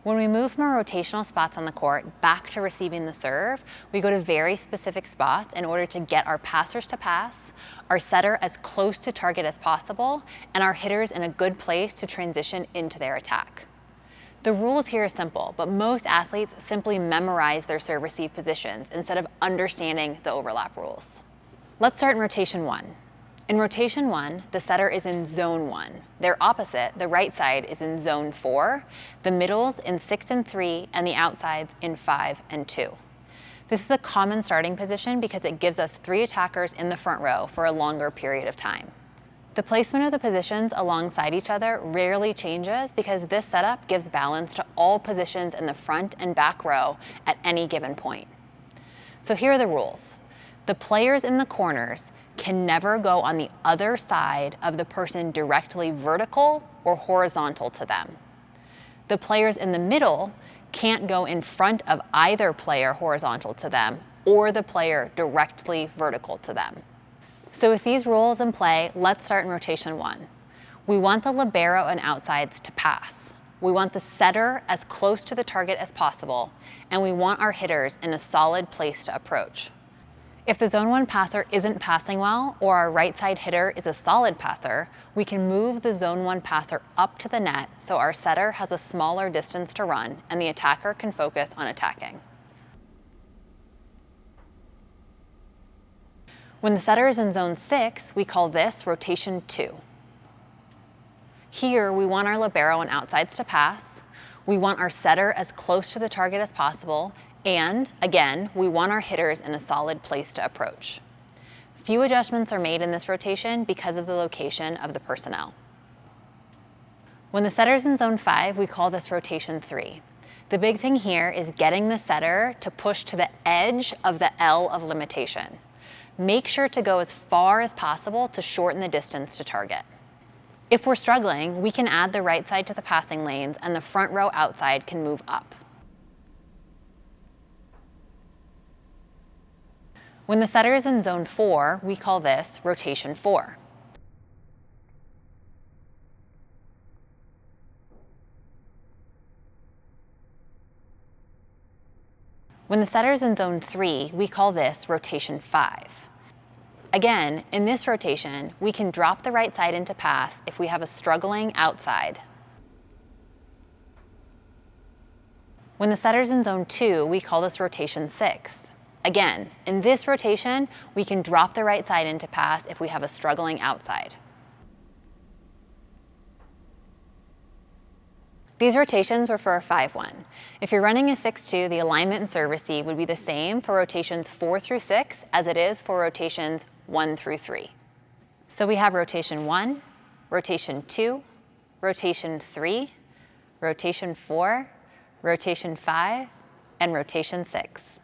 When we move from our rotational spots on the court back to receiving the serve, we go to very specific spots in order to get our passers to pass, our setter as close to target as possible, and our hitters in a good place to transition into their attack. The rules here are simple, but most athletes simply memorize their serve-receive positions instead of understanding the overlap rules. Let's start in rotation 1. In rotation 1, the setter is in zone 1. Their opposite, the right side, is in zone 4, the middles in 6 and 3, and the outsides in 5 and 2. This is a common starting position because it gives us 3 attackers in the front row for a longer period of time. The placement of the positions alongside each other rarely changes because this setup gives balance to all positions in the front and back row at any given point. So here are the rules. The players in the corners can never go on the other side of the person directly vertical or horizontal to them. The players in the middle can't go in front of either player horizontal to them or the player directly vertical to them. So with these rules in play, let's start in rotation 1. We want the libero and outsides to pass. We want the setter as close to the target as possible, and we want our hitters in a solid place to approach. If the zone 1 passer isn't passing well, or our right side hitter is a solid passer, we can move the zone 1 passer up to the net so our setter has a smaller distance to run and the attacker can focus on attacking. When the setter is in zone 6, we call this rotation 2. Here, we want our libero and outsides to pass. We want our setter as close to the target as possible. And again, we want our hitters in a solid place to approach. Few adjustments are made in this rotation because of the location of the personnel. When the setter's in zone 5, we call this rotation 3. The big thing here is getting the setter to push to the edge of the L of limitation. Make sure to go as far as possible to shorten the distance to target. If we're struggling, we can add the right side to the passing lanes and the front row outside can move up. When the setter is in zone 4, we call this rotation 4. When the setter is in zone 3, we call this rotation 5. Again, in this rotation, we can drop the right side into pass if we have a struggling outside. When the setter's in zone 2, we call this rotation 6. Again, in this rotation, we can drop the right side into pass if we have a struggling outside. These rotations were for a 5-1. If you're running a 6-2, the alignment and serve receive would be the same for rotations 4 through 6 as it is for rotations 1 through 3. So we have rotation 1, rotation 2, rotation 3, rotation 4, rotation 5, and rotation 6.